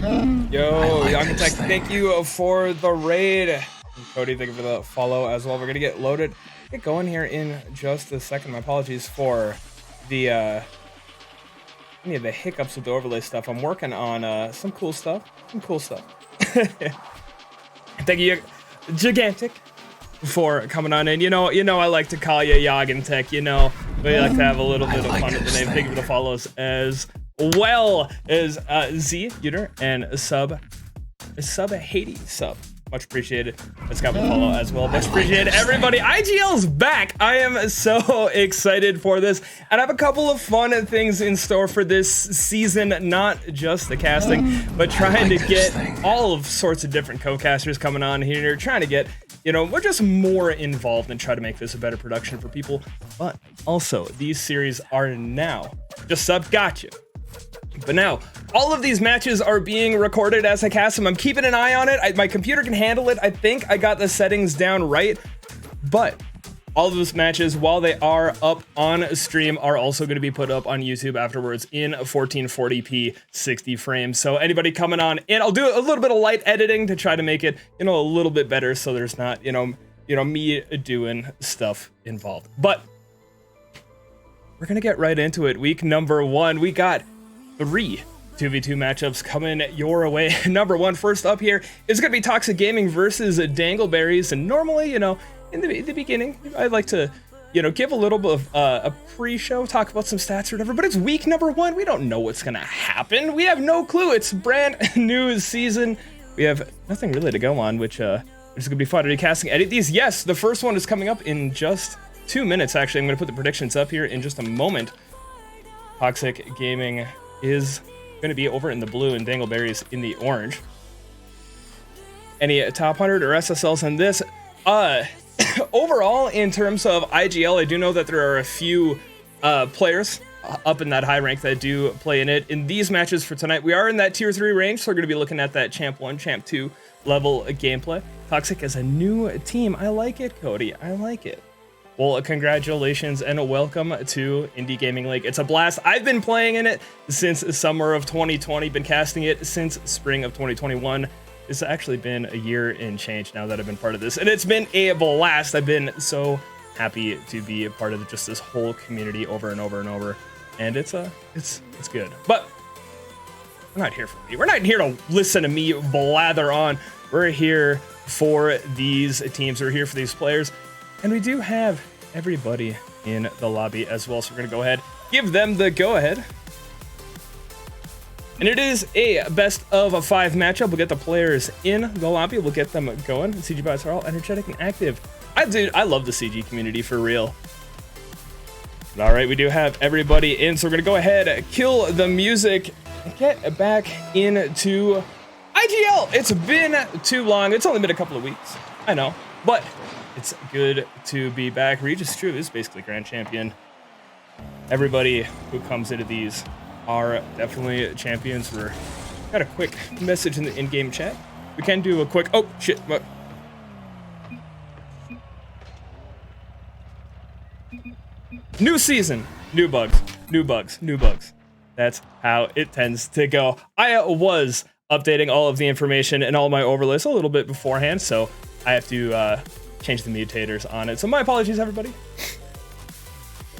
Yo, Young Tech, thank you for the raid. Cody, thank you for the follow as well. We're gonna get loaded, get going here in just a second. My apologies for the any of the hiccups with the overlay stuff. I'm working on some cool stuff. Thank you, Gigantic, for coming on in. You know, I like to call you Yogantech. You know, we like to have a little bit of fun with the name. Thank you for the follows as well as Z Uter and sub Haiti sub. Much appreciated. Let's got my follow as well. Much appreciated, everybody. IGL's back. I am so excited for this, and I have a couple of fun things in store for this season. Not just the casting, but trying to get all of sorts of different co-casters coming on here. Trying to get, we're just more involved and try to make this a better production for people. But also, these series are now just sub gotcha. But now, all of these matches are being recorded as I cast them. I'm keeping an eye on it. My computer can handle it. I think I got the settings down right. But all of those matches, while they are up on stream, are also going to be put up on YouTube afterwards in 1440p 60 frames. So anybody coming on in, I'll do a little bit of light editing to try to make it, a little bit better, so there's not, me doing stuff involved. But we're going to get right into it. Week number 1, we got 3 2v2 matchups coming your way. Number 1, first up here is going to be Toxic Gaming versus Dangleberries. And normally, in the beginning, I'd like to, give a little bit of a pre-show, talk about some stats or whatever. But it's week number 1. We don't know what's going to happen. We have no clue. It's brand new season. We have nothing really to go on, which is going to be fun to be casting. Edit these. Yes, the first one is coming up in just 2 minutes. Actually, I'm going to put the predictions up here in just a moment. Toxic Gaming is going to be over in the blue and Dangleberries in the orange. Any top 100 or SSLs in this? Overall, in terms of IGL, I do know that there are a few players up in that high rank that do play in it. In these matches for tonight, we are in that tier 3 range, so we're going to be looking at that champ 1, champ 2 level gameplay. Toxic is a new team. I like it, Cody. I like it. Well, congratulations and welcome to Indy Gaming League. It's a blast. I've been playing in it since summer of 2020, been casting it since spring of 2021. It's actually been a year and change now that I've been part of this, and it's been a blast. I've been so happy to be a part of just this whole community over and over and over, and it's good. But we're not here for me. We're not here to listen to me blather on. We're here for these teams. We're here for these players. And we do have everybody in the lobby as well, so we're going to go ahead, give them the go-ahead. And it is a best of 5 matchup. We'll get the players in the lobby. We'll get them going. CG bots are all energetic and active. I love the CG community for real. All right, we do have everybody in, so we're going to go ahead, kill the music, and get back into IGL. It's been too long. It's only been a couple of weeks. I know, but it's good to be back. Regis True is basically grand champion. Everybody who comes into these are definitely champions. We're got a quick message in the in-game chat. We can do a quick, oh shit. What? New season, new bugs, new bugs, new bugs. That's how it tends to go. I was updating all of the information and all my overlays a little bit beforehand, so I have to change the mutators on it. So my apologies, everybody.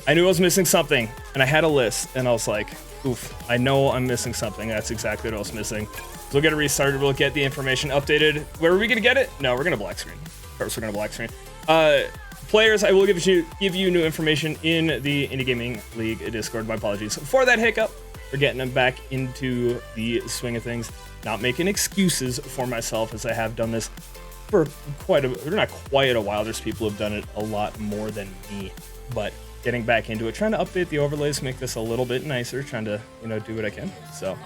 I knew I was missing something, and I had a list, and I was like, oof, I know I'm missing something. That's exactly what I was missing. So we'll get it restarted. We'll get the information updated. Where are we going to get it? No, we're going to black screen. Of course, we're going to black screen. Players, I will give you new information in the Indy Gaming League Discord. My apologies for that hiccup. We're getting them back into the swing of things. Not making excuses for myself, as I have done this for not quite a while. There's people who've done it a lot more than me, but getting back into it, trying to update the overlays, make this a little bit nicer, trying to, do what I can. So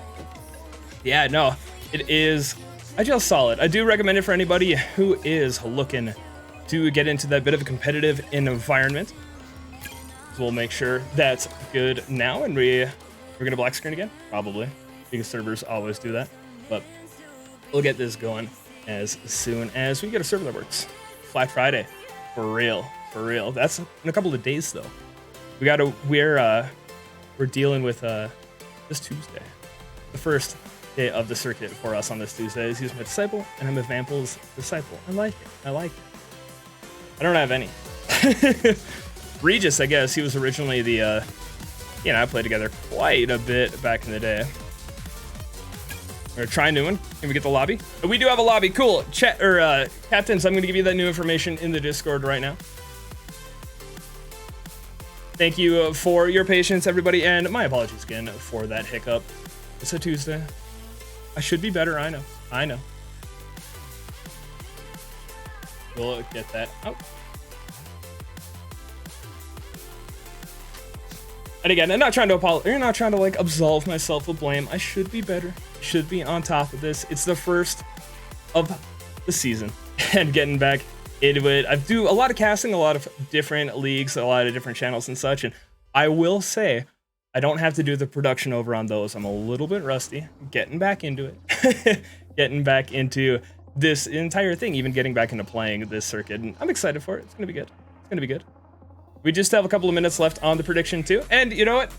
yeah, no, it is IGL solid. I do recommend it for anybody who is looking to get into that bit of a competitive environment. So we'll make sure that's good now, and we're gonna black screen again, probably, because servers always do that, but we'll get this going as soon as we get a server that works. Black Friday, for real. That's in a couple of days though. We're dealing with this Tuesday, the first day of the circuit for us on this Tuesday. He's my disciple, and I'm a Vample's disciple. I like it. I like it. I don't have any. Regis, I guess, he was originally the, he and I played together quite a bit back in the day. We're trying new one. Can we get the lobby? We do have a lobby. Cool. Chat or captains, I'm going to give you that new information in the Discord right now. Thank you for your patience, everybody, and my apologies again for that hiccup. It's a Tuesday. I should be better. I know. I know. We'll get that out. And again, I'm not trying to apologize. You're not trying to like absolve myself of blame. I should be better. Should be on top of this. It's the first of the season, and getting back into it. I do a lot of casting, a lot of different leagues, a lot of different channels and such. And I will say, I don't have to do the production over on those. I'm a little bit rusty. Getting back into it. Getting back into this entire thing. Even getting back into playing this circuit. And I'm excited for it. It's gonna be good. It's gonna be good. We just have a couple of minutes left on the prediction too. And you know what?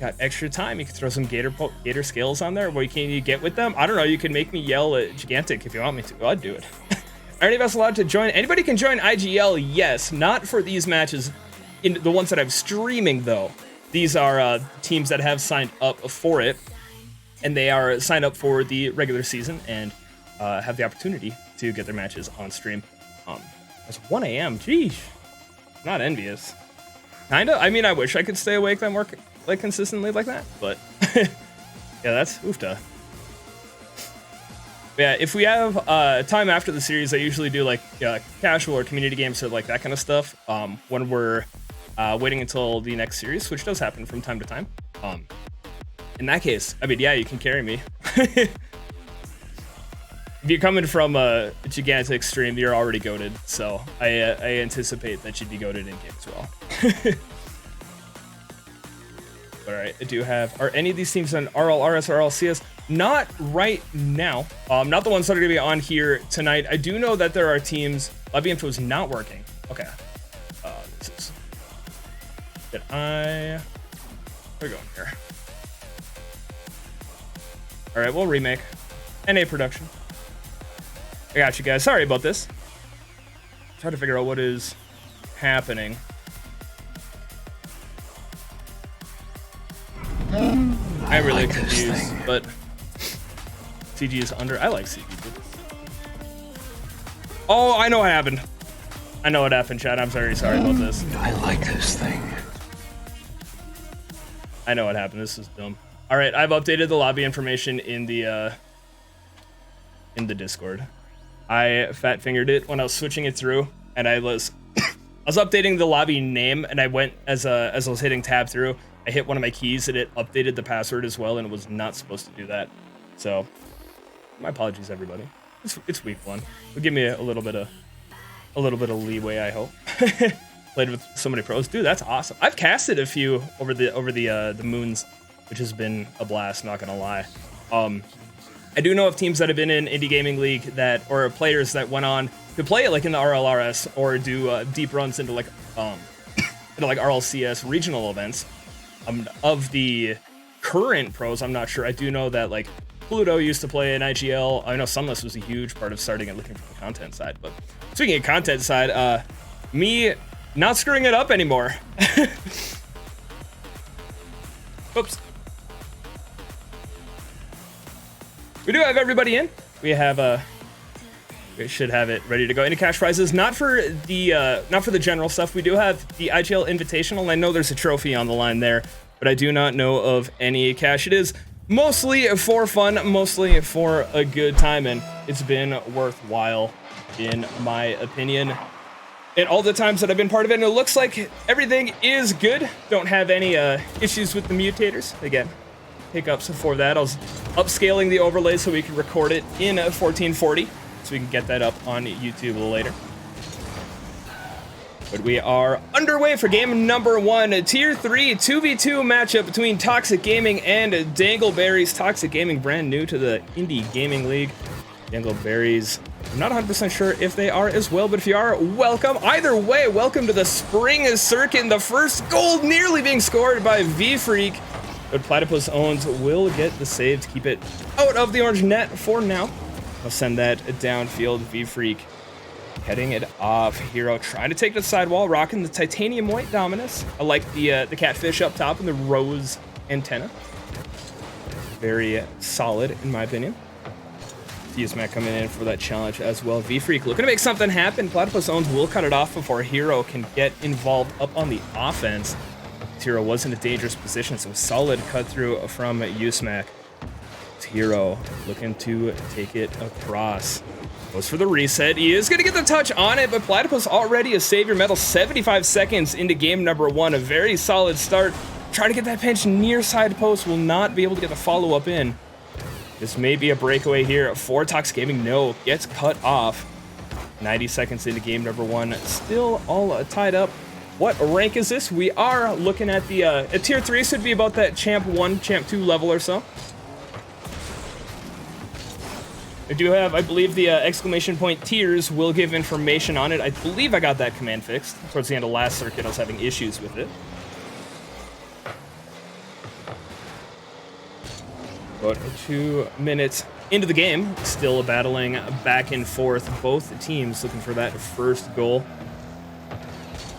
Got extra time. You can throw some Gator scales on there. What can you get with them? I don't know. You can make me yell at Gigantic if you want me to. I'd do it. Are any of us allowed to join? Anybody can join IGL, yes. Not for these matches. In the ones that I'm streaming, though. These are teams that have signed up for it. And they are signed up for the regular season and have the opportunity to get their matches on stream. It's 1 a.m. Geesh. Not envious. Kinda. I mean, I wish I could stay awake that more like consistently like that, but yeah, that's oofta. Yeah, if we have time after the series, I usually do like casual or community games or like that kind of stuff. When we're waiting until the next series, which does happen from time to time. In that case, I mean, yeah, you can carry me. If you're coming from a Gigantic stream, you're already goated, so I anticipate that you'd be goated in game as well. All right, I do have. Are any of these teams on RLRS or RLCS? Not right now. Not the ones that are going to be on here tonight. I do know that there are teams. Lobby info is not working. Okay. This is. Did I? We're going here. All right, we'll remake. NA production. I got you guys. Sorry about this. Trying to figure out what is happening. I'm really confused, but CG is under. I like CG. Oh, I know what happened. I know what happened, Chad. I'm very sorry about this. I like this thing. I know what happened. This is dumb. All right, I've updated the lobby information in the Discord. I fat fingered it when I was switching it through, and I was updating the lobby name, and I went as I was hitting tab through. I hit one of my keys, and it updated the password as well, and it was not supposed to do that. So, my apologies, everybody. It's week one. But give me a little bit of leeway, I hope. Played with so many pros, dude. That's awesome. I've casted a few over the moons, which has been a blast. Not gonna lie. I do know of teams that have been in Indy Gaming League or players that went on to play it like in the RLRS or do deep runs into like RLCS regional events. Of the current pros, I'm not sure. I do know that like Pluto used to play in IGL. I know Sunless was a huge part of starting and looking from the content side. But speaking of content side, me not screwing it up anymore. Oops. We do have everybody in. We have we should have it ready to go. Any cash prizes? Not for the general stuff. We do have the IGL Invitational, and I know there's a trophy on the line there, but I do not know of any cash. It is mostly for fun, mostly for a good time, and it's been worthwhile, in my opinion. And all the times that I've been part of it, and it looks like everything is good. Don't have any issues with the mutators. Again, hiccups for that. I was upscaling the overlay so we can record it in 1440. So we can get that up on YouTube a little later. But we are underway for game number 1, a Tier 3 2v2 matchup between Toxic Gaming and Dangleberries. Toxic Gaming, brand new to the Indy Gaming League. Dangleberries, I'm not 100% sure if they are as well, but if you are, welcome. Either way, welcome to the Spring Circuit. And the first goal nearly being scored by V-Freak. But Platypus owns will get the save to keep it out of the orange net for now. I'll send that downfield. V-Freak heading it off. Hero trying to take the sidewall, rocking the titanium white Dominus. I like the catfish up top and the rose antenna. Very solid in my opinion. Mac coming in for that challenge as well. V-Freak looking to make something happen. Platypus owns will cut it off before Hero can get involved up on the offense. Hero was in a dangerous position, so solid cut through from Mac. Hero looking to take it across. Goes for the reset. He is going to get the touch on it, but Platypus already a savior medal 75 seconds into game number 1. A very solid start. Trying to get that pinch near side post. Will not be able to get the follow-up in. This may be a breakaway here for Toxic Gaming. No, gets cut off. 90 seconds into game number 1. Still all tied up. What rank is this? We are looking at the tier 3, should be about that champ 1, champ 2 level or so. I do have, I believe, the exclamation point tiers will give information on it. I believe I got that command fixed. Towards the end of last circuit, I was having issues with it. About 2 minutes into the game, still battling back and forth. Both teams looking for that first goal.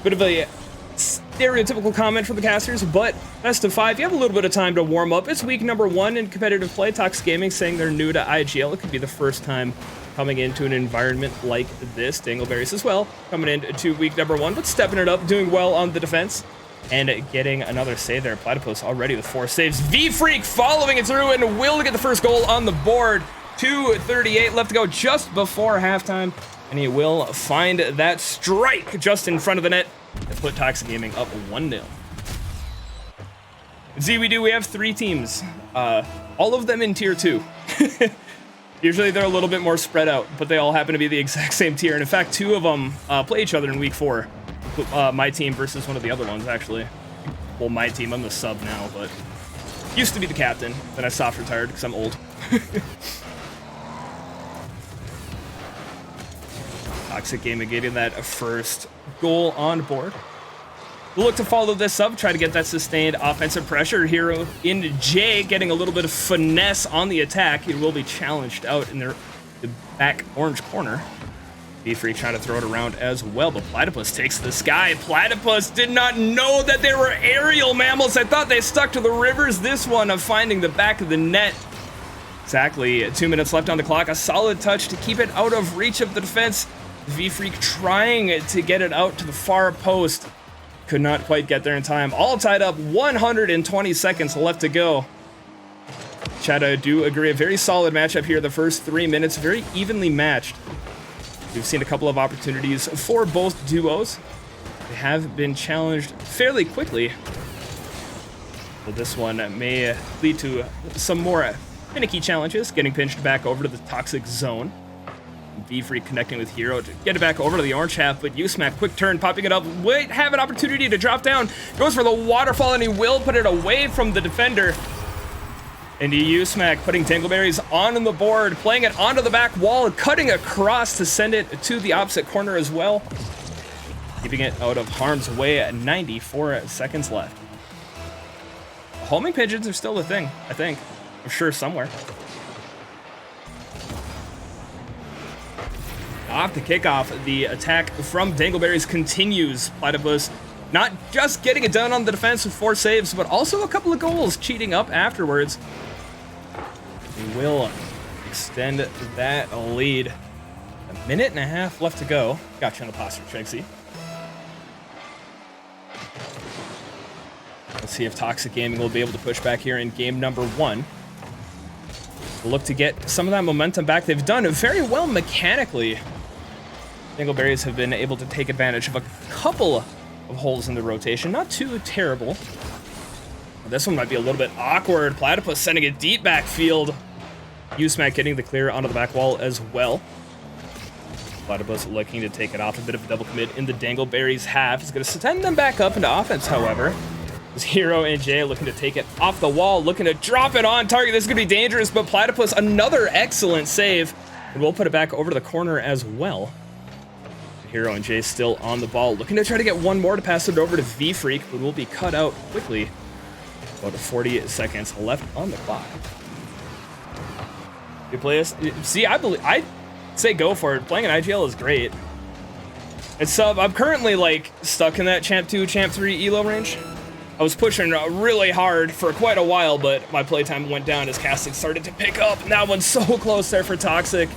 Bit of a stereotypical comment for the casters, but best of 5, you have a little bit of time to warm up. It's week number 1 in competitive play. Toxic Gaming saying they're new to IGL. It could be the first time coming into an environment like this. Dangleberries as well, coming into week number 1, but stepping it up, doing well on the defense. And getting another save there. Platypus already with 4 saves. V-Freak following it through and will get the first goal on the board. 2:38 left to go just before halftime. And he will find that strike just in front of the net to put Toxic Gaming up 1-0. We have 3 teams. All of them in tier 2. Usually they're a little bit more spread out, but they all happen to be the exact same tier. And in fact, 2 of them play each other in week 4. My team versus one of the other ones, actually. Well, my team, I'm the sub now, but used to be the captain. Then I soft retired because I'm old. Toxic Gaming getting that first goal on board. We'll look to follow this up, try to get that sustained offensive pressure. Hero in J getting a little bit of finesse on the attack. He will be challenged out in the back orange corner. V-Freak trying to throw it around as well, but Platypus takes the sky. Platypus did not know that they were aerial mammals. I thought they stuck to the rivers. This one of finding the back of the net. Exactly 2 minutes left on the clock. A solid touch to keep it out of reach of the defense. V-Freak trying to get it out to the far post. Could not quite get there in time. All tied up, 120 seconds left to go. Chad, I do agree. A very solid matchup here. The first 3 minutes, very evenly matched. We've seen a couple of opportunities for both duos. They have been challenged fairly quickly. So this one may lead to some more finicky challenges, getting pinched back over to the toxic zone. V-Freak connecting with Hero to get it back over to the orange half, but Usmac, quick turn, popping it up, wait, have an opportunity to drop down, goes for the waterfall, and he will put it away from the defender. And Usmac putting Dangleberries on the board, playing it onto the back wall, cutting across to send it to the opposite corner as well. Keeping it out of harm's way at 94 seconds left. Homing pigeons are still a thing, I think. I'm sure somewhere. Off the kickoff, the attack from Dangleberries continues. Platypus not just getting it done on the defense with 4 saves, but also a couple of goals, cheating up afterwards. We will extend that lead. 1.5 minutes left to go. Got you on the posture, Chegsy. Let's see if Toxic Gaming will be able to push back here in game number 1. We'll look to get some of that momentum back. They've done very well mechanically. Dangleberries have been able to take advantage of a couple of holes in the rotation. Not too terrible. This one might be a little bit awkward. Platypus sending it deep backfield. Usmac getting the clear onto the back wall as well. Platypus looking to take it off. A bit of a double commit in the Dangleberries half. He's going to send them back up into offense, however. As Hero and Jay looking to take it off the wall, looking to drop it on target. This is going to be dangerous, but Platypus, another excellent save. And we'll put it back over to the corner as well. Hero and Jay still on the ball, looking to try to get one more to pass it over to V-Freak, but will be cut out quickly. About 40 seconds left on the clock. You play us? See, I say go for it. Playing an IGL is great. It's I'm currently like stuck in that Champ 2, Champ 3 elo range. I was pushing really hard for quite a while, but my playtime went down as casting started to pick up. And that one's so close there for Toxic.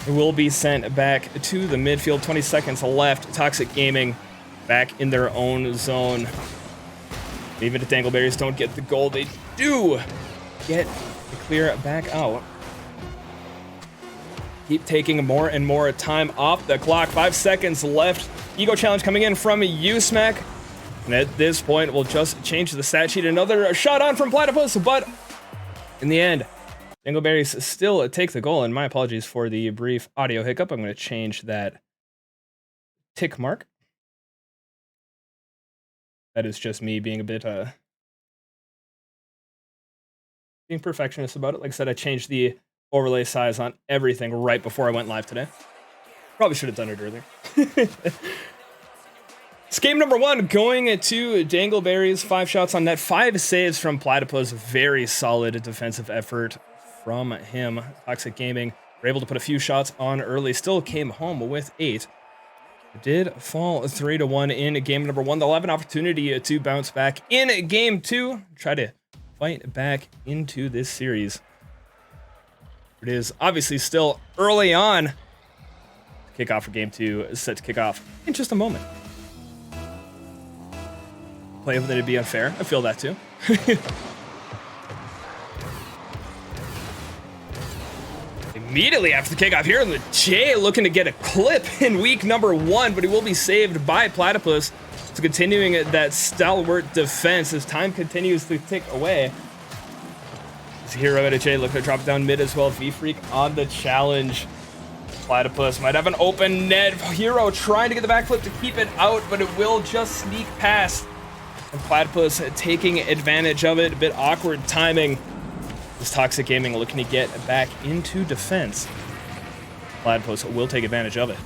It will be sent back to the midfield. 20 seconds left. Toxic Gaming back in their own zone. Even if Dangleberries don't get the goal, they do get the clear back out. Keep taking more and more time off the clock. 5 seconds left. Ego challenge coming in from Usmac. And at this point, we'll just change the stat sheet. Another shot on from Platypus, but in the end, Dangleberries still take the goal. And my apologies for the brief audio hiccup. I'm going to change that tick mark. That is just me being a bit being perfectionist about it. Like I said, I changed the overlay size on everything right before I went live today. Probably should have done it earlier. It's game number 1 going to Dangleberries. 5 shots on net, 5 saves from Platypus. Very solid defensive effort from him. Toxic Gaming were able to put a few shots on early. Still came home with 8. Did fall 3-1 in game number 1. They'll have an opportunity to bounce back in game 2. Try to fight back into this series. It is obviously still early on. Kickoff for game 2 is set to kick off in just a moment. Play that it'd be unfair. I feel that too. Immediately after the kickoff here, the J looking to get a clip in week number 1, but he will be saved by Platypus. So continuing that stalwart defense as time continues to tick away. This hero at a J looking to drop down mid as well. V-Freak on the challenge. Platypus might have an open net. Hero trying to get the backflip to keep it out, but it will just sneak past. And Platypus taking advantage of it. A bit awkward timing. This Toxic Gaming looking to get back into defense. Platypus will take advantage of it.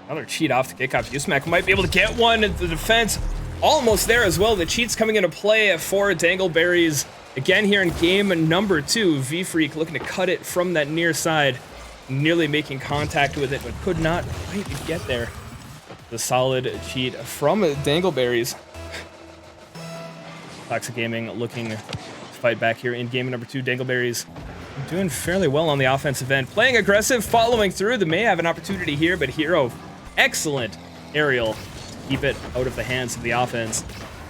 Another cheat off the kickoff. Usmac might be able to get one into the defense. Almost there as well. The cheats coming into play for Dangleberries. Again here in game number 2. V-Freak looking to cut it from that near side. Nearly making contact with it, but could not quite get there. The solid cheat from Dangleberries. Toxic Gaming looking to fight back here in game number 2. Dangleberries doing fairly well on the offensive end. Playing aggressive, following through. They may have an opportunity here, but Hero, excellent aerial to keep it out of the hands of the offense.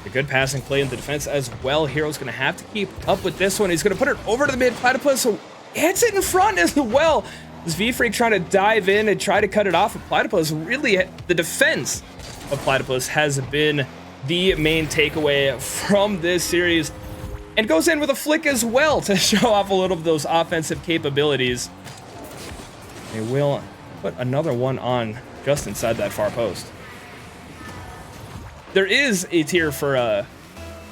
A good passing play in the defense as well. Hero's going to have to keep up with this one. He's going to put it over to the mid. Platypus so hits it in front as well. This V-Freak trying to dive in and try to cut it off of Platypus. Really, the defense of Platypus has been the main takeaway from this series. And goes in with a flick as well to show off a little of those offensive capabilities. They will put another one on just inside that far post. There is a tier for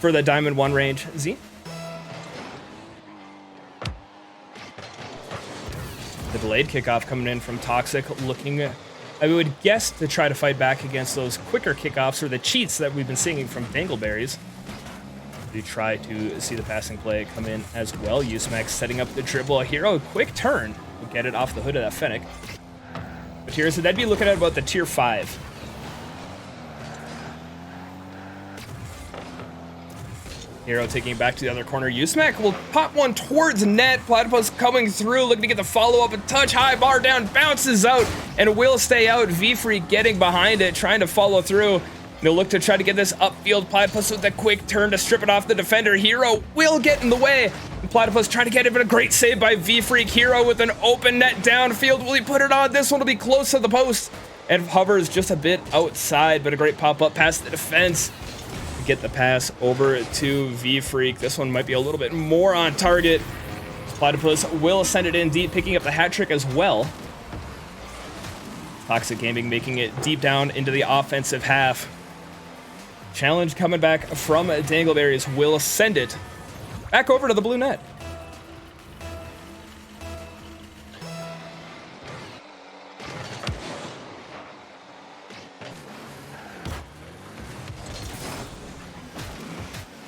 the Diamond 1 range. Z? The delayed kickoff coming in from Toxic, looking, I would guess, to try to fight back against those quicker kickoffs or the cheats that we've been seeing from Dangleberries. We try to see the passing play come in as well. Usmac setting up the dribble. A Hero, quick turn. We'll get it off the hood of that Fennec. But here, so that'd be looking at about the tier 5. Hero taking it back to the other corner. Usmac will pop one towards net. Platypus coming through, looking to get the follow-up. A touch high, bar down, bounces out, and will stay out. V-Freak getting behind it, trying to follow through. They'll look to try to get this upfield. Platypus with a quick turn to strip it off the defender. Hero will get in the way. And Platypus trying to get it, but a great save by V-Freak. Hero with an open net downfield. Will he put it on? This one will be close to the post. And hovers just a bit outside, but a great pop-up past the defense. Get the pass over to V-Freak. This one might be a little bit more on target. Platypus will send it in deep, picking up the hat trick as well. Toxic Gaming making it deep down into the offensive half. Challenge coming back from Dangleberries will send it back over to the blue net.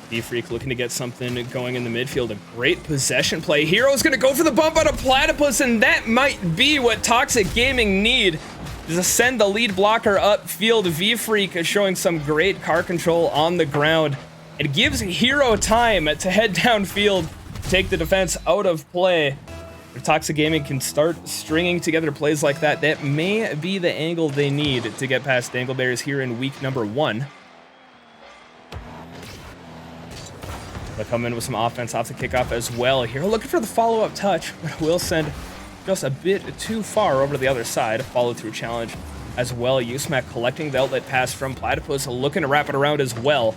V-Freak looking to get something going in the midfield. A great possession play. Hero's going to go for the bump out of Platypus, and that might be what Toxic Gaming need to send the lead blocker upfield. V-Freak is showing some great car control on the ground. It gives Hero time to head downfield, take the defense out of play. If Toxic Gaming can start stringing together plays like that, that may be the angle they need to get past Dangleberries here in week number 1. They'll come in with some offense off the kickoff as well. Hero looking for the follow-up touch, but will send just a bit too far over to the other side. Follow-through challenge as well. USmac collecting the outlet pass from Platypus, looking to wrap it around as well.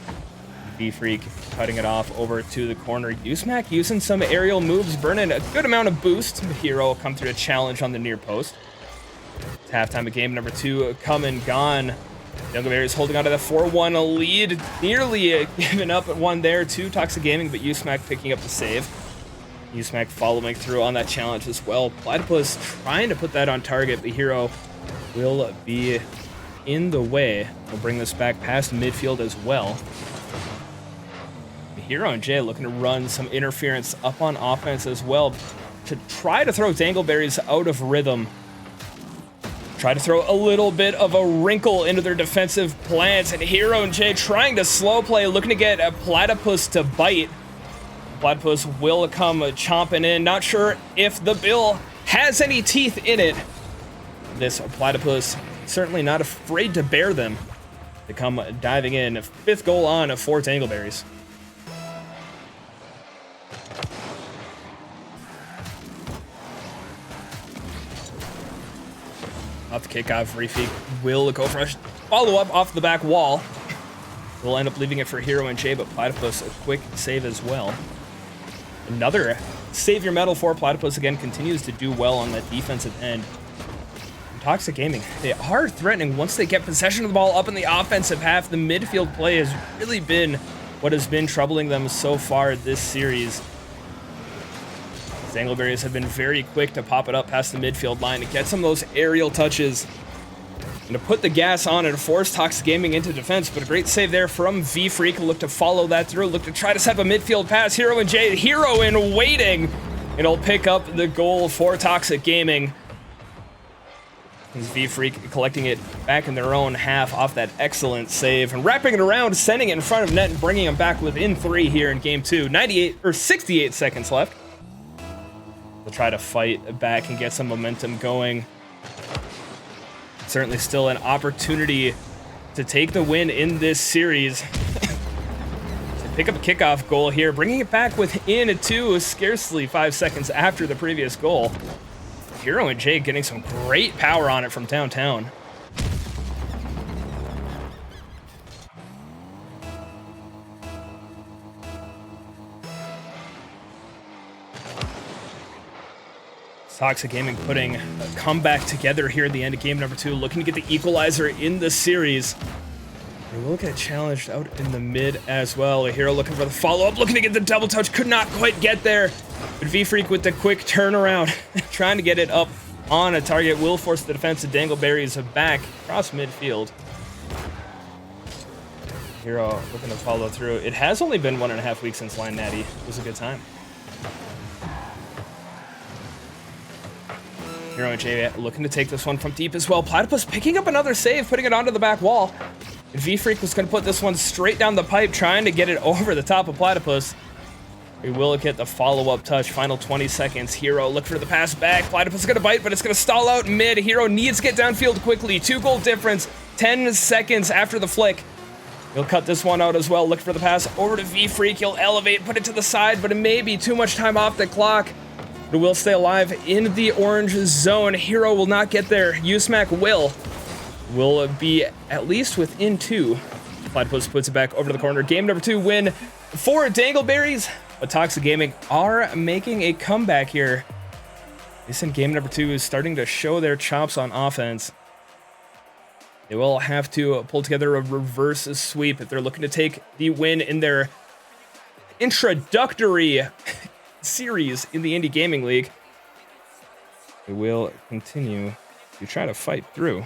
V-Freak cutting it off over to the corner. USmac using some aerial moves, burning a good amount of boost. Hero will come through a challenge on the near post. It's halftime of game number 2 come and gone. Dangleberries holding on to the 4-1 lead. Nearly giving up at one there to Toxic Gaming, but USmac picking up the save. USmac following through on that challenge as well. Platypus trying to put that on target, but Hero will be in the way. We'll bring this back past midfield as well. Hero and Jay looking to run some interference up on offense as well to try to throw Dangleberries out of rhythm. Try to throw a little bit of a wrinkle into their defensive plans, and Hero and Jay trying to slow play, looking to get a Platypus to bite. Platypus will come chomping in. Not sure if the bill has any teeth in it. This Platypus certainly not afraid to bear them. They come diving in. 5th goal on for Dangleberries. Off the kickoff, V-Freak will go for a follow-up off the back wall. We'll end up leaving it for Hero and Jay, but Platypus a quick save as well. Another savior medal for Platypus, again, continues to do well on that defensive end. And Toxic Gaming, they are threatening once they get possession of the ball up in the offensive half. The midfield play has really been what has been troubling them so far this series. Dangleberries have been very quick to pop it up past the midfield line to get some of those aerial touches and to put the gas on and force Toxic Gaming into defense. But a great save there from V-Freak. Look to follow that through. Look to try to set up a midfield pass. Hero and Jay. Hero in waiting. It'll pick up the goal for Toxic Gaming. V-Freak collecting it back in their own half off that excellent save and wrapping it around, sending it in front of net and bringing them back within 3 here in game 2. 68 seconds left. They'll try to fight back and get some momentum going. Certainly still an opportunity to take the win in this series. Pick up a kickoff goal here, bringing it back within 2, scarcely 5 seconds after the previous goal. Hero and Jay getting some great power on it from downtown. Toxic Gaming putting a comeback together here at the end of game number 2, looking to get the equalizer in the series. They will get challenged out in the mid as well. A Hero looking for the follow-up, looking to get the double touch, could not quite get there. But V-Freak with the quick turnaround, trying to get it up on a target, will force the defense of Dangleberries back across midfield. Hero looking to follow through. It has only been 1.5 weeks since Line Natty. It was a good time. Hero and Jay looking to take this one from deep as well. Platypus picking up another save, putting it onto the back wall. V-Freak was going to put this one straight down the pipe, trying to get it over the top of Platypus. We will get the follow-up touch. Final 20 seconds. Hero look for the pass back. Platypus is going to bite, but it's going to stall out mid. Hero needs to get downfield quickly. 2-goal difference. 10 seconds after the flick. He'll cut this one out as well. Look for the pass over to V-Freak. He'll elevate, put it to the side, but it may be too much time off the clock. But it will stay alive in the orange zone. Hero will not get there. USmac will be at least within 2. Platypus puts it back over to the corner. Game number 2 win for Dangleberries. But Toxic Gaming are making a comeback here. This in game number 2 is starting to show their chops on offense. They will have to pull together a reverse sweep if they're looking to take the win in their introductory series in the Indy Gaming League. They will continue to try to fight through.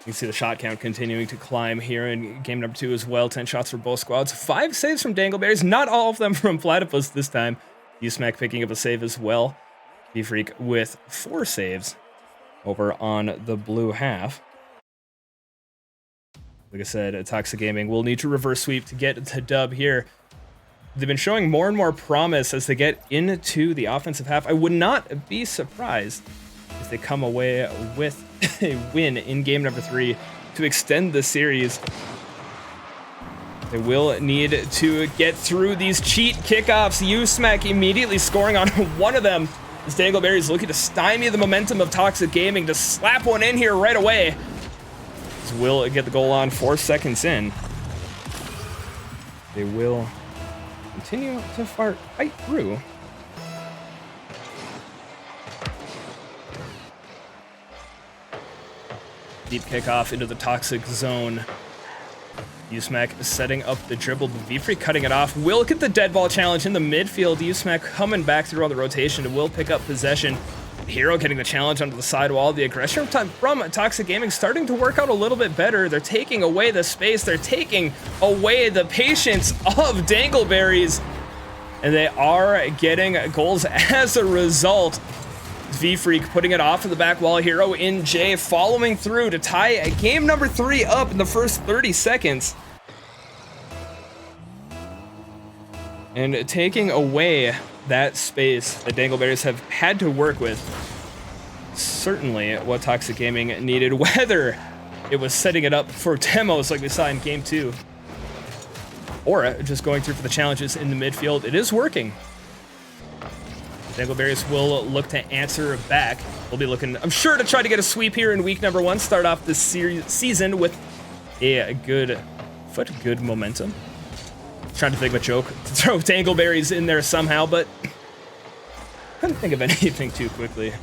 You can see the shot count continuing to climb here in game number 2 as well. 10 shots for both squads. 5 saves from Dangleberries. Not all of them from Platypus this time. USmac picking up a save as well. V-Freak with 4 saves over on the blue half. Like I said, Toxic Gaming will need to reverse sweep to get the dub here. They've been showing more and more promise as they get into the offensive half. I would not be surprised if they come away with a win in game number 3 to extend the series. They will need to get through these cheat kickoffs. USmac immediately scoring on one of them. As Dangleberry is looking to stymie the momentum of Toxic Gaming to slap one in here right away. As will get the goal on 4 seconds in. They will continue to fight through. Deep kickoff into the toxic zone. USmac setting up the dribble, but V-Freak cutting it off. Will get the dead ball challenge in the midfield. USmac coming back through on the rotation and will pick up possession. Hero getting the challenge onto the sidewall. The aggression from Toxic Gaming starting to work out a little bit better. They're taking away the space. They're taking away the patience of Dangleberries. And they are getting goals as a result. V-Freak putting it off to the back wall. Hero in J following through to tie game number 3 up in the first 30 seconds. And taking away that space that Dangleberries have had to work with. Certainly what Toxic Gaming needed, whether it was setting it up for demos like we saw in game 2, or just going through for the challenges in the midfield. It is working. Dangleberries will look to answer back. We'll be looking, I'm sure, to try to get a sweep here in week number 1. Start off this season with a good momentum. Trying to think of a joke to throw Dangleberries in there somehow, but couldn't think of anything too quickly.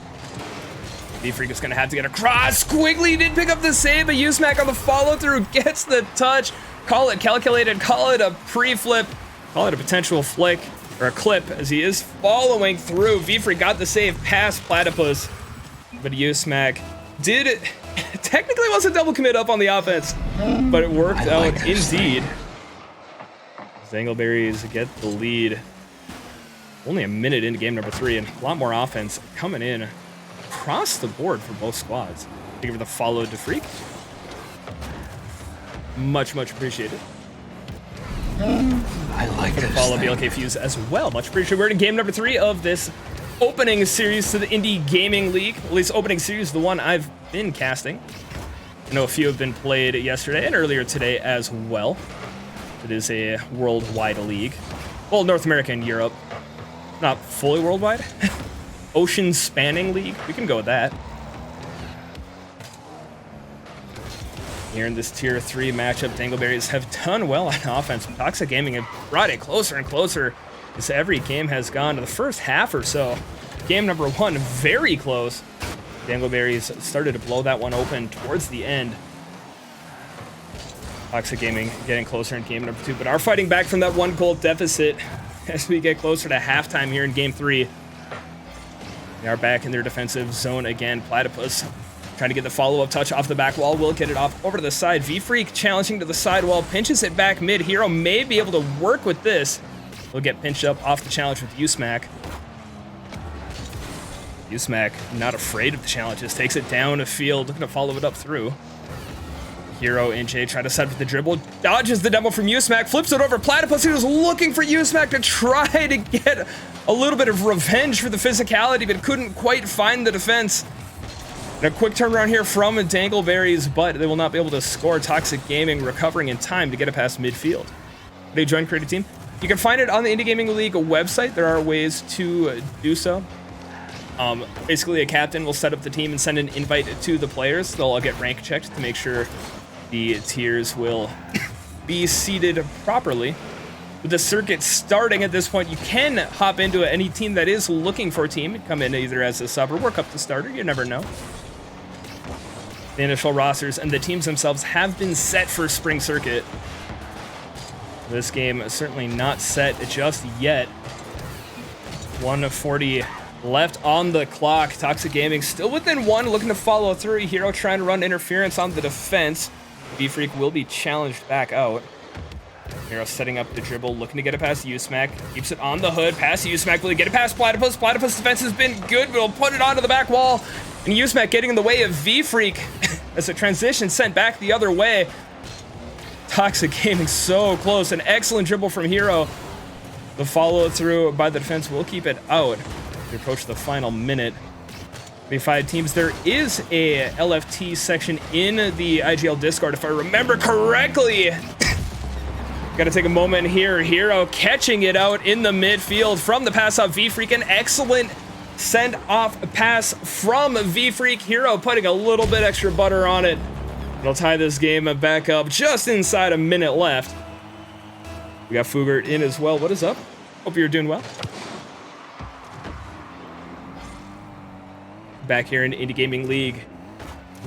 V-Freak is going to have to get across. Quigley did pick up the save, but USmac on the follow-through gets the touch. Call it calculated, call it a pre-flip, call it a potential flick. Or a clip as he is following through. V-Freak got the save past Platypus, but USmac did technically was a double commit up on the offense, but it worked out indeed. Dangleberries get the lead. Only a minute into game number 3 and a lot more offense coming in across the board for both squads. Thank you for the follow to Freak. Much appreciated. I like this. Follow BLK Fuse as well. Much appreciated. We're in game number 3 of this opening series to the Indy Gaming League. At least opening series, the one I've been casting. I know a few have been played yesterday and earlier today as well. It is a worldwide league. Well, North America and Europe. Not fully worldwide. Ocean spanning league. We can go with that. Here in this tier 3 matchup, Dangleberries have done well on offense. Toxic Gaming have brought it closer and closer as every game has gone to the first half or so. Game number 1, very close. Dangleberries started to blow that one open towards the end. Toxic Gaming getting closer in game number 2, but are fighting back from that 1-goal deficit as we get closer to halftime here in game 3. They are back in their defensive zone again. Platypus trying to get the follow-up touch off the back wall. Will get it off over to the side. V-Freak challenging to the sidewall. Pinches it back mid. Hero may be able to work with this. Will get pinched up off the challenge with USmac. USmac not afraid of the challenges. Takes it down the field. Looking to follow it up through. Hero and Jay try to set up the dribble. Dodges the demo from USmac. Flips it over. Platypus. He was looking for USmac to try to get a little bit of revenge for the physicality, but couldn't quite find the defense. And a quick turnaround here from Dangleberries, but they will not be able to score. Toxic Gaming recovering in time to get it past midfield. They join Create a Team. You can find it on the Indy Gaming League website. There are ways to do so. Basically, a captain will set up the team and send an invite to the players. They'll all get rank checked to make sure the tiers will be seated properly. With the circuit starting at this point, you can hop into any team that is looking for a team. Come in either as a sub or work up the starter. You never know. The initial rosters and the teams themselves have been set for Spring Circuit. This game is certainly not set just yet. 1:40 left on the clock. Toxic Gaming still within 1, looking to follow through. Hero trying to run interference on the defense. V-Freak will be challenged back out. Hero setting up the dribble, looking to get it past U-Smack. Keeps it on the hood, past U-Smack. Will he get it past Platypus? Platypus defense has been good, but he'll put it onto the back wall. And U-Smack getting in the way of V-Freak as a transition sent back the other way. Toxic Gaming so close. An excellent dribble from Hero. The follow through by the defense will keep it out. We approach the final minute. 5 teams. There is a LFT section in the IGL Discord, if I remember correctly. Got to take a moment here. Hero catching it out in the midfield from the pass off V-Freak. An excellent send-off pass from V-Freak. Hero putting a little bit extra butter on it. It'll tie this game back up just inside a minute left. We got Fugert in as well. What is up? Hope you're doing well. Back here in Indy Gaming League.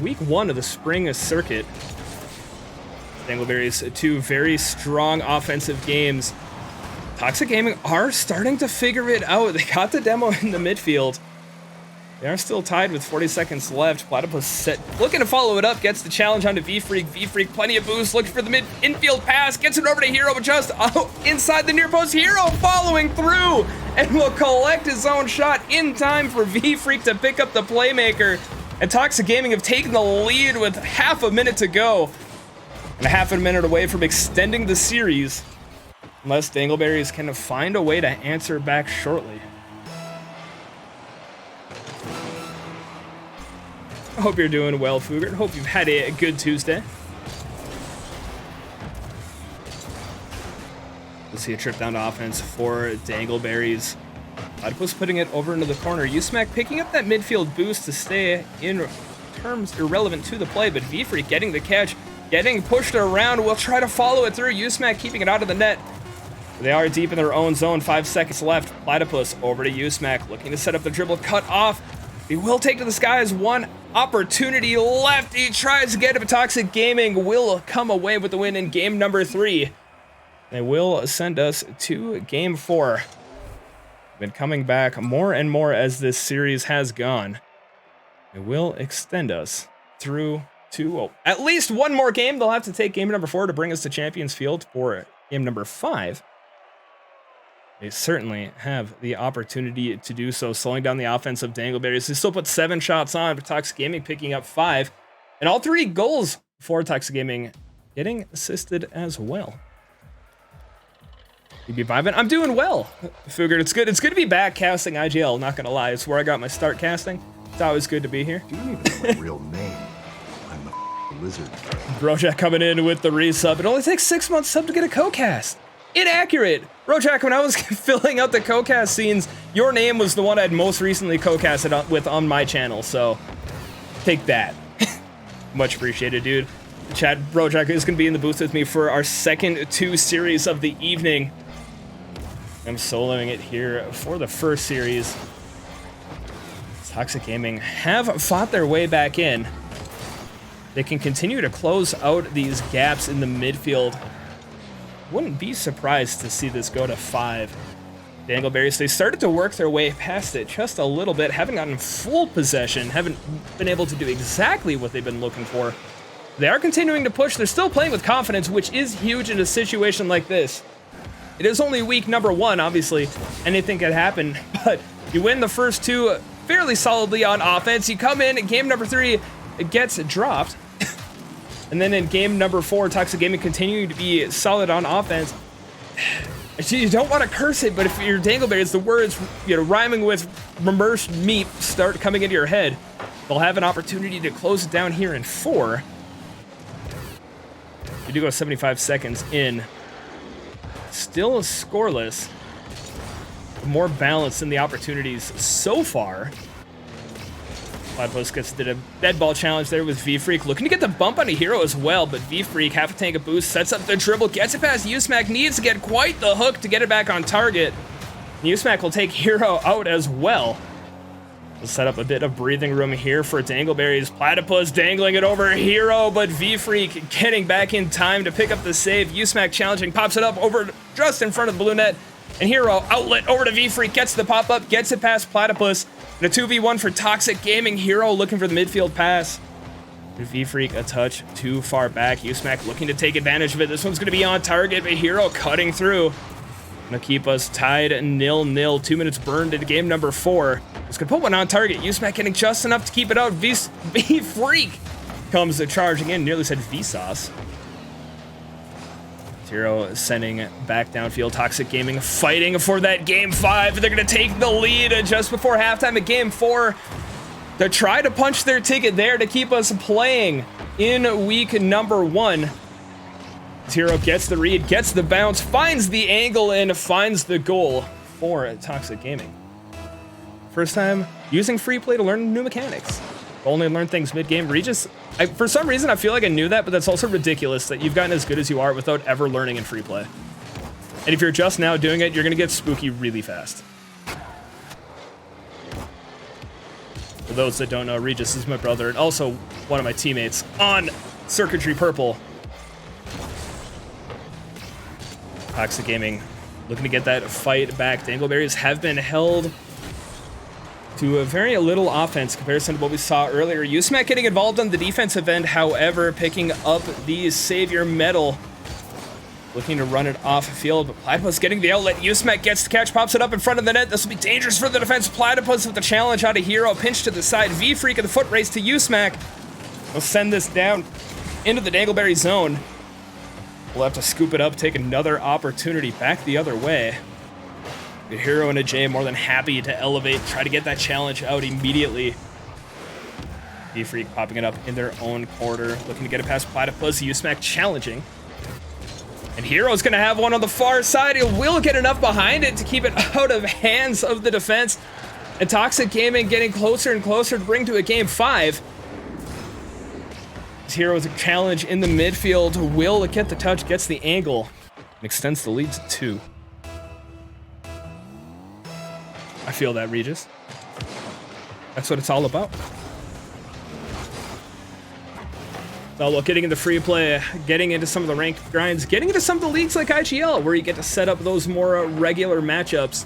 Week 1 of the spring circuit. Dangleberry's 2 very strong offensive games. Toxic Gaming are starting to figure it out. They got the demo in the midfield. They are still tied with 40 seconds left. Platypus set, looking to follow it up, gets the challenge onto V-Freak. V-Freak, plenty of boost, looking for the infield pass, gets it over to Hero, but just inside the near post. Hero following through and will collect his own shot in time for V-Freak to pick up the playmaker. And Toxic Gaming have taken the lead with half a minute to go. And a half a minute away from extending the series. Unless Dangleberries can find a way to answer back shortly. I hope you're doing well, Fugert. Hope you've had a good Tuesday. We'll see a trip down to offense for Dangleberries. Platypus putting it over into the corner. U-Smack picking up that midfield boost to stay in terms irrelevant to the play, but V-Freak getting the catch, getting pushed around. We'll try to follow it through. U-Smack keeping it out of the net. They are deep in their own zone. 5 seconds left. Platypus over to U-Smack, looking to set up the dribble, cut off. He will take to the skies. 1 opportunity left. He tries to get it, but Toxic Gaming will come away with the win in game number 3. They will send us to game 4. Been coming back more and more as this series has gone. It will extend us through to at least 1 more game. They'll have to take game number 4 to bring us to Champions Field for game number 5. They certainly have the opportunity to do so, slowing down the offense of Dangleberries. They still put 7 shots on, but Toxic Gaming picking up 5. And all 3 goals for Toxic Gaming getting assisted as well. You be vibing? I'm doing well, Fugert. It's good. It's good to be back casting IGL, not gonna lie. It's where I got my start casting. It's always good to be here. You don't even know my real name. I'm the wizard. Brojack coming in with the resub. It only takes 6 months sub to get a co-cast. Inaccurate. Brojack, when I was filling out the co-cast scenes, your name was the one I'd most recently co-casted with on my channel, so take that. Much appreciated, dude. Chad, Brojack is going to be in the booth with me for our second 2 series of the evening. I'm soloing it here for the first series. Toxic Gaming have fought their way back in. They can continue to close out these gaps in the midfield. Wouldn't be surprised to see this go to 5. Dangleberries, they started to work their way past it just a little bit, haven't gotten full possession, haven't been able to do exactly what they've been looking for. They are continuing to push. They're still playing with confidence, which is huge in a situation like this. It is only week number 1, obviously. Anything could happen, but you win the first 2 fairly solidly on offense. You come in, game number 3, it gets dropped. And then in game number 4, Toxic Gaming continuing to be solid on offense. You don't want to curse it, but if you're Dangleberries, the words, rhyming with immersed meat start coming into your head. They'll have an opportunity to close it down here in 4. You do go 75 seconds in. Still scoreless. More balance in the opportunities so far. Platypus gets the dead ball challenge there with V-Freak, looking to get the bump on a Hero as well, but V-Freak, half a tank of boost, sets up the dribble, gets it past U-Smack, needs to get quite the hook to get it back on target. U-Smack will take Hero out as well. We'll set up a bit of breathing room here for Dangleberries. Platypus dangling it over Hero, but V-Freak getting back in time to pick up the save. U-Smack challenging, pops it up over just in front of the blue net. And Hero, outlet over to V-Freak, gets the pop-up, gets it past Platypus. And a 2v1 for Toxic Gaming. Hero looking for the midfield pass. V-Freak a touch too far back. Usmac looking to take advantage of it. This one's going to be on target, but Hero cutting through. Gonna keep us tied 0-0. 2 minutes burned into game number 4. It's gonna put one on target. Usmac getting just enough to keep it out. V-Freak comes charging in. Nearly said Vsauce. Hero sending back downfield. Toxic Gaming fighting for that game 5. They're gonna take the lead just before halftime at game 4 to try to punch their ticket there to keep us playing in week number 1. Hero gets the read, gets the bounce, finds the angle, and finds the goal for Toxic Gaming. First time using free play to learn new mechanics. Only learn things mid-game. Regis, for some reason, I feel like I knew that, but that's also ridiculous that you've gotten as good as you are without ever learning in free play. And if you're just now doing it, you're going to get spooky really fast. For those that don't know, Regis is my brother and also one of my teammates on Circuitry Purple. Toxic Gaming looking to get that fight back. Dangleberries have been held to a very little offense in comparison to what we saw earlier. Usmac getting involved on the defensive end, however, picking up the Savior medal. Looking to run it off field, but Platypus getting the outlet. Usmac gets the catch, pops it up in front of the net. This will be dangerous for the defense. Platypus with the challenge out of Hero. Pinch to the side. V-Freak of the foot race to Usmac. We'll send this down into the Dangleberry zone. We'll have to scoop it up, take another opportunity back the other way. The Hero and a J more than happy to elevate, try to get that challenge out immediately. V-Freak popping it up in their own quarter, looking to get it past Platypus. Usmac challenging. And Hero's gonna have one on the far side. He will get enough behind it to keep it out of hands of the defense. And Toxic Gaming getting closer and closer to bring to a game 5. Hero's a challenge in the midfield. Will get the touch, gets the angle, and extends the lead to 2. I feel that, Regis. That's what it's all about. So look, getting into free play, getting into some of the ranked grinds, getting into some of the leagues like IGL, where you get to set up those more regular matchups,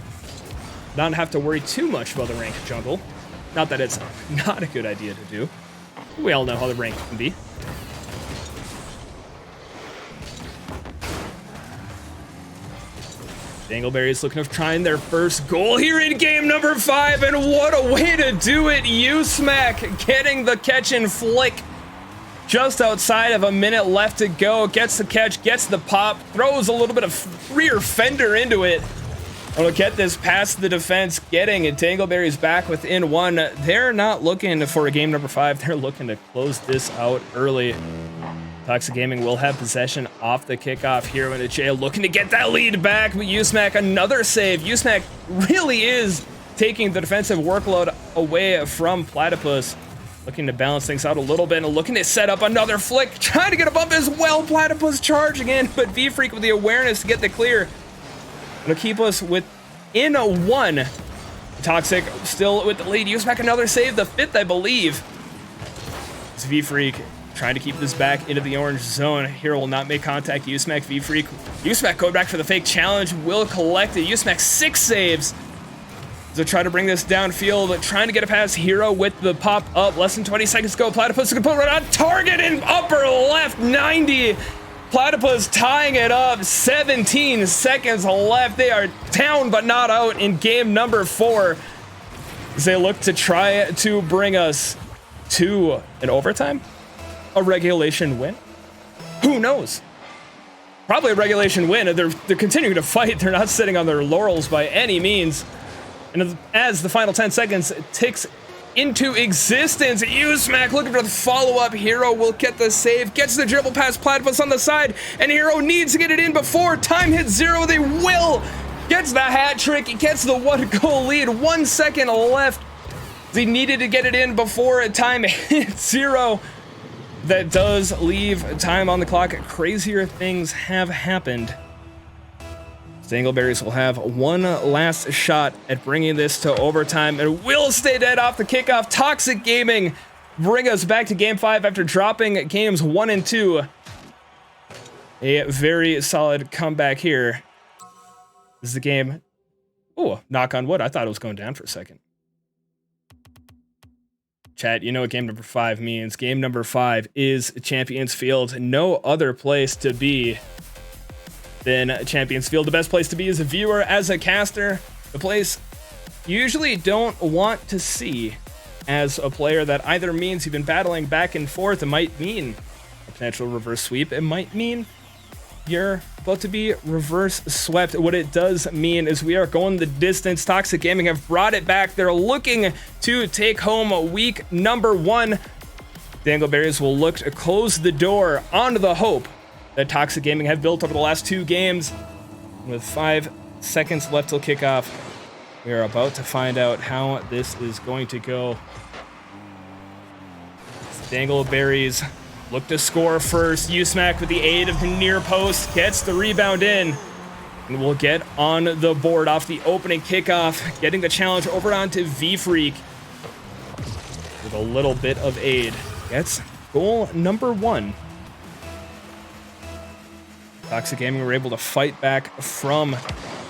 not have to worry too much about the ranked jungle. Not that it's not a good idea to do. We all know how the rank can be. Dangleberries looking to try their first goal here in game number 5, and what a way to do it. Usmac getting the catch and flick just outside of a minute left to go. Gets the catch, gets the pop, throws a little bit of rear fender into it. We'll get this past the defense, getting Dangleberries back within 1. They're not looking for a game number 5. They're looking to close this out early. Toxic Gaming will have possession off the kickoff. Hero into jail, looking to get that lead back. But Usmac, another save. Usmac really is taking the defensive workload away from Platypus. Looking to balance things out a little bit and looking to set up another flick. Trying to get a bump as well. Platypus charging in, but V-Freak with the awareness to get the clear. It'll keep us within a 1. Toxic still with the lead. Usmac another save, the 5th, I believe. It's V-Freak trying to keep this back into the orange zone. Hero will not make contact. Usmac, V-Freak. Usmac going back for the fake challenge. Will collect it. Usmac 6 saves. So try to bring this downfield. Trying to get it past Hero with the pop up. Less than 20 seconds to go. Platypus can put right on target in upper left. 90. Platypus tying it up. 17 seconds left. They are down but not out in game number 4. As they look to try to bring us to an overtime? A regulation win? Who knows? Probably a regulation win. They're continuing to fight. They're not sitting on their laurels by any means. And as the final 10 seconds ticks into existence, Usmac looking for the follow-up. Hero will get the save, gets the dribble past Platypus on the side, and Hero needs to get it in before time hits 0. They will. Gets the hat trick. He gets the 1-goal lead. 1 second left. They needed to get it in before time hits 0. That does leave time on the clock. Crazier things have happened. Dangleberries will have one last shot at bringing this to overtime and will stay dead off the kickoff. Toxic Gaming bring us back to game 5 after dropping games 1 and 2. A very solid comeback here. This is the game. Oh, knock on wood. I thought it was going down for a second. Chat, you know what game number 5 means. Game number 5 is Champions Field. No other place to be than Champions Field. The best place to be as a viewer, as a caster. The place you usually don't want to see as a player. That either means you've been battling back and forth. It might mean a potential reverse sweep. It might mean you're about to be reverse swept. What it does mean is we are going the distance. Toxic Gaming have brought it back. They're looking to take home week number 1. Dangleberries will look to close the door on the hope that Toxic Gaming have built over the last 2 games. With 5 seconds left till kickoff, we are about to find out how this is going to go. Dangleberries look to score first. Usmac with the aid of the near post gets the rebound in. And we'll get on the board off the opening kickoff. Getting the challenge over onto V-Freak. With a little bit of aid. Gets goal number 1. Toxic Gaming were able to fight back from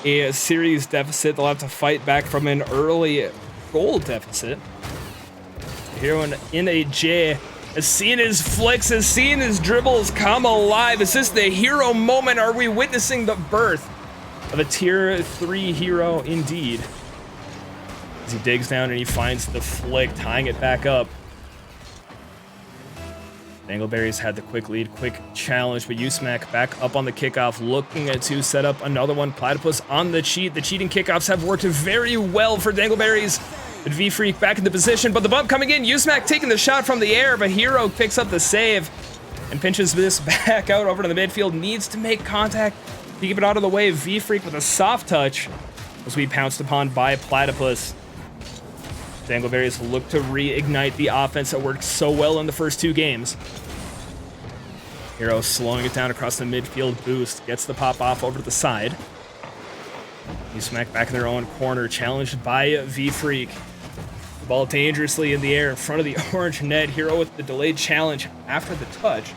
a series deficit. They'll have to fight back from an early goal deficit. Hero in a J. Has seen his flicks, has seen his dribbles come alive. Is this the hero moment? Are we witnessing the birth of a tier 3 hero indeed? As he digs down and he finds the flick, tying it back up. Dangleberries had the quick lead, quick challenge, but Usmac back up on the kickoff, looking to set up another one. Platypus on the cheat. The cheating kickoffs have worked very well for Dangleberries. But V-Freak back into position, but the bump coming in. Usmac taking the shot from the air, but Hero picks up the save and pinches this back out over to the midfield. Needs to make contact to keep it out of the way. V-Freak with a soft touch as we pounced upon by Platypus. Dangleberries look to reignite the offense that worked so well in the first 2 games. Hero slowing it down across the midfield boost. Gets the pop off over to the side. Usmac back in their own corner, challenged by V-Freak. Ball dangerously in the air in front of the orange net. Hero with the delayed challenge after the touch.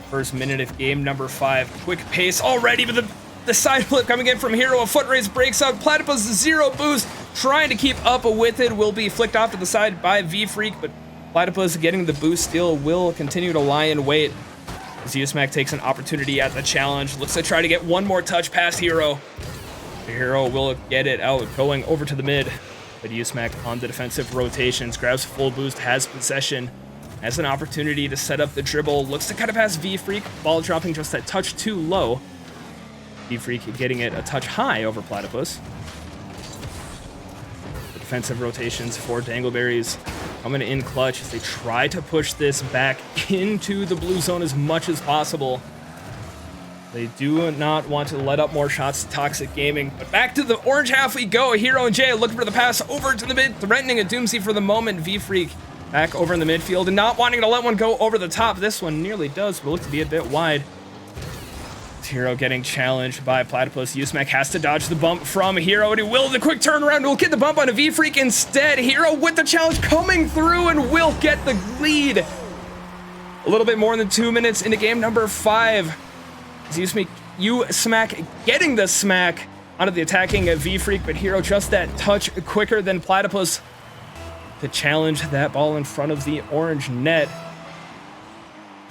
First minute of game number 5. Quick pace already, but the side flip coming in from Hero. A foot race breaks out. Platypus 0 boost. Trying to keep up with it. Will be flicked off to the side by V-Freak, but Platypus getting the boost still will continue to lie in wait. As Usmac takes an opportunity at the challenge. Looks to try to get one more touch past Hero. The Hero will get it out, going over to the mid. But Usmac on the defensive rotations, grabs full boost, has possession, has an opportunity to set up the dribble, looks to cut it past V-Freak, ball dropping just a touch too low. V-Freak getting it a touch high over Platypus. The defensive rotations for Dangleberries coming in clutch as they try to push this back into the blue zone as much as possible. They do not want to let up more shots to Toxic Gaming. But back to the orange half we go. Hero and Jay looking for the pass over to the mid, threatening a doomsday for the moment. V-Freak back over in the midfield and not wanting to let one go over the top. This one nearly does, but looks to be a bit wide. Hero getting challenged by Platypus. Usmac has to dodge the bump from Hero, and he will. The quick turnaround will get the bump on a V-Freak instead. Hero with the challenge coming through and will get the lead. A little bit more than 2 minutes into game number 5. Usmac getting the smack onto the attacking V-Freak, but Hero just that touch quicker than Platypus to challenge that ball in front of the orange net.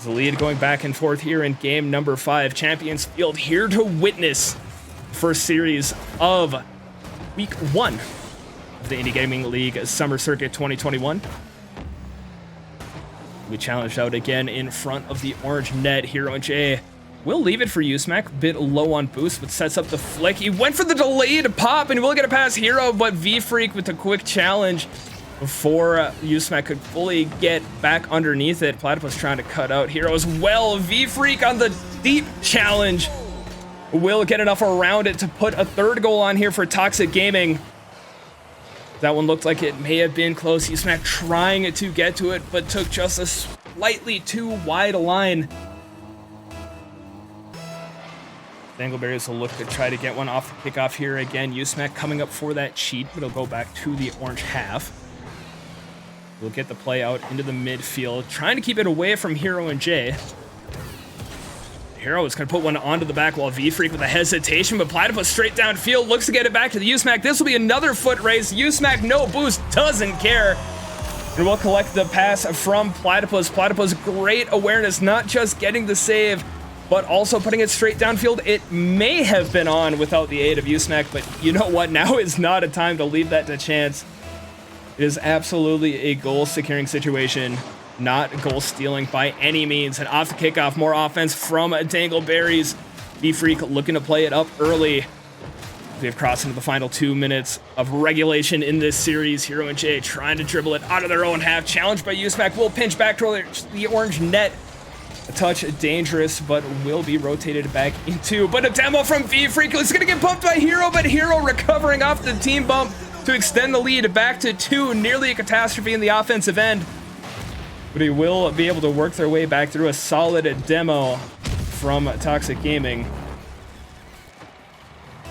The lead going back and forth here in game number 5. Champions Field here to witness the first series of week 1 of the Indy Gaming League Summer Circuit 2021. We challenged out again in front of the orange net. Hero and Jay will leave it for Usmac, a bit low on boost, but sets up the flick. He went for the delayed pop and will get a pass Hero, but V-Freak with the quick challenge before Usmac could fully get back underneath it. Platypus trying to cut out Hero as well. V-Freak on the deep challenge will get enough around it to put a 3rd goal on here for Toxic Gaming. That one looked like it may have been close. Usmac trying to get to it, but took just a slightly too wide a line. Dangleberries will look to try to get one off the kickoff here again. Usmac coming up for that cheat, but it'll go back to the orange half. We'll get the play out into the midfield, trying to keep it away from Hero and Jay. Hero is going to put one onto the back wall. V-Freak with a hesitation, but Platypus straight downfield, looks to get it back to the U-Smack. This will be another foot race. U-Smack, no boost, doesn't care. And we'll collect the pass from Platypus. Platypus, great awareness, not just getting the save, but also putting it straight downfield. It may have been on without the aid of U-Smack, but you know what? Now is not a time to leave that to chance. It is absolutely a goal-securing situation, not goal-stealing by any means. And off the kickoff, more offense from Dangleberries. V-Freak looking to play it up early. We have crossed into the final 2 minutes of regulation in this series. Hero and Jay trying to dribble it out of their own half. Challenged by U-Smack, will pinch back towards the orange net. A touch dangerous, but will be rotated back into. But a demo from V-Freak is going to get bumped by Hero, but Hero recovering off the team bump to extend the lead back to 2. Nearly a catastrophe in the offensive end. But he will be able to work their way back through a solid demo from Toxic Gaming.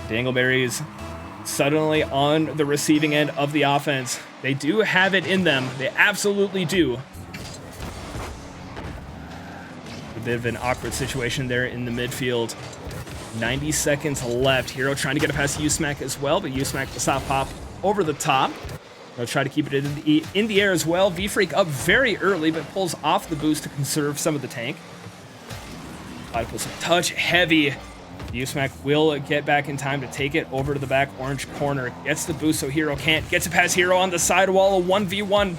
Dangleberries suddenly on the receiving end of the offense. They do have it in them. They absolutely do. A bit of an awkward situation there in the midfield. 90 seconds left. Hero trying to get it past U-Smack as well, but U-Smack the soft pop over the top. They'll try to keep it in the air as well. V-Freak up very early, but pulls off the boost to conserve some of the tank. Platypus a touch heavy. U-Smack will get back in time to take it over to the back orange corner. Gets the boost so Hero can't. Gets it past Hero on the sidewall. A 1v1.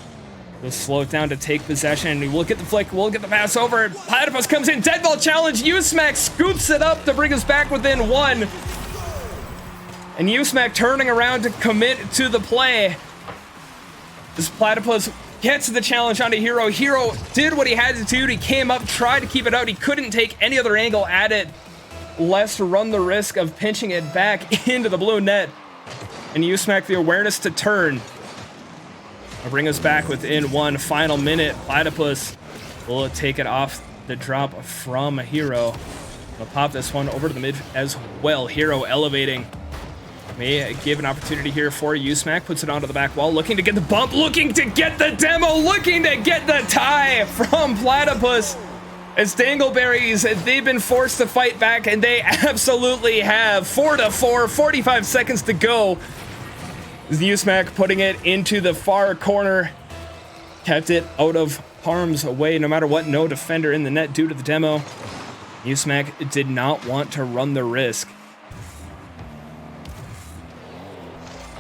He'll slow it down to take possession. He will get the flick. Will get the pass over. Platypus comes in. Dead ball challenge. U-Smack scoops it up to bring us back within 1. And U-Smack turning around to commit to the play. This Platypus gets the challenge onto Hero. Hero did what he had to do. He came up, tried to keep it out. He couldn't take any other angle at it, lest run the risk of pinching it back into the blue net. And U-Smack the awareness to turn. I'll bring us back within 1 final minute. Platypus will take it off the drop from Hero. We'll pop this one over to the mid as well. Hero elevating. May give an opportunity here for U-Smack. Puts it onto the back wall. Looking to get the bump. Looking to get the demo. Looking to get the tie from Platypus. As Dangleberries, they've been forced to fight back, and they absolutely have. 4-4, 45 seconds to go. U-Smack putting it into the far corner. Kept it out of harm's way no matter what. No defender in the net due to the demo. U-Smack did not want to run the risk.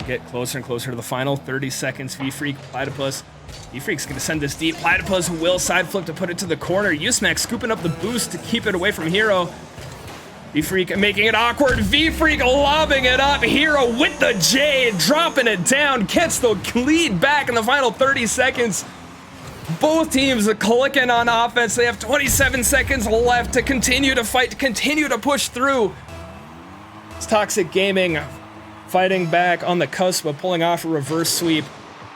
Get closer and closer to the final 30 seconds. V-Freak, Platypus. V-Freak's gonna send this deep. Platypus will side flip to put it to the corner. U-Smack scooping up the boost to keep it away from Hero. V-Freak making it awkward. V-Freak lobbing it up. Hero with the J, dropping it down. Gets the lead back in the final 30 seconds. Both teams are clicking on offense. They have 27 seconds left to continue to fight, to continue to push through. It's Toxic Gaming fighting back on the cusp of pulling off a reverse sweep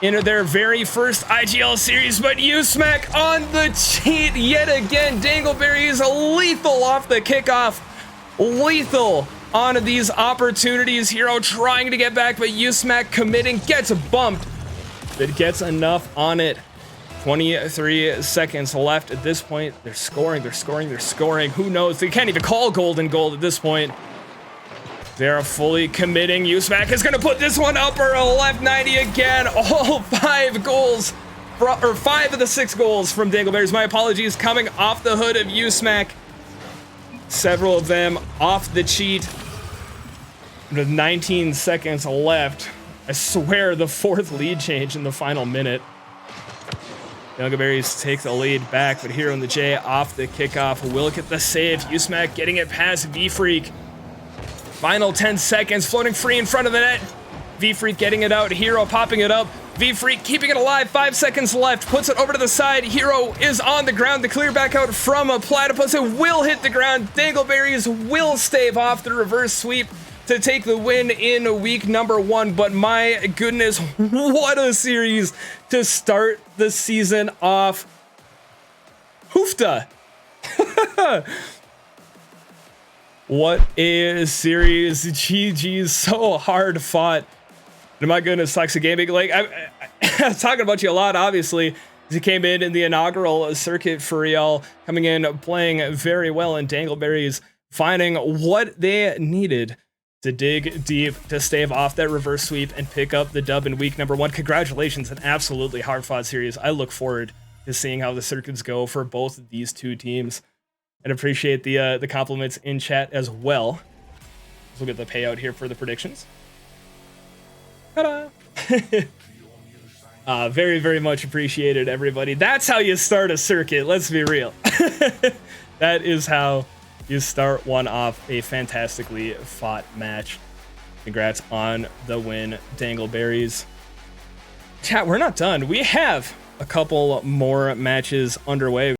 into their very first IGL series, but U-Smack on the cheat yet again. Dangleberry is lethal off the kickoff. Lethal on these opportunities. Hero trying to get back, but U-Smack committing, gets bumped. It gets enough on it. 23 seconds left at this point. They're scoring, they're scoring, they're scoring. Who knows? They can't even call golden goal at this point. They're fully committing. U-Smack is going to put this one up or a left 90 again. All 5 goals, or 5 of the 6 goals from Dangleberries. My apologies, coming off the hood of U-Smack. Several of them off the cheat. With 19 seconds left. I swear the 4th lead change in the final minute. Dangleberries take the lead back, but Hero and the J off the kickoff will get the save. U-Smack getting it past V-Freak. Final 10 seconds, floating free in front of the net. V-Freak getting it out, Hero popping it up. V-Freak keeping it alive, 5 seconds left, puts it over to the side. Hero is on the ground to clear back out from a Platypus. It will hit the ground. Dangleberries will stave off the reverse sweep to take the win in week number 1. But my goodness, what a series to start the season off. Hoofta. What a series. GG's, so hard fought. And my goodness, Toxic Gaming. Like, I was talking about you a lot, obviously. He came in the inaugural circuit for Real, coming in, playing very well, and Dangleberries finding what they needed to dig deep to stave off that reverse sweep and pick up the dub in week number 1. Congratulations, an absolutely hard-fought series. I look forward to seeing how the circuits go for both of these two teams. And appreciate the compliments in chat as well. We'll get the payout here for the predictions. Ta-da! Very, very much appreciated, everybody. That's how you start a circuit, let's be real. That is how you start one off a fantastically fought match. Congrats on the win, Dangleberries. Chat, we're not done. We have a couple more matches underway.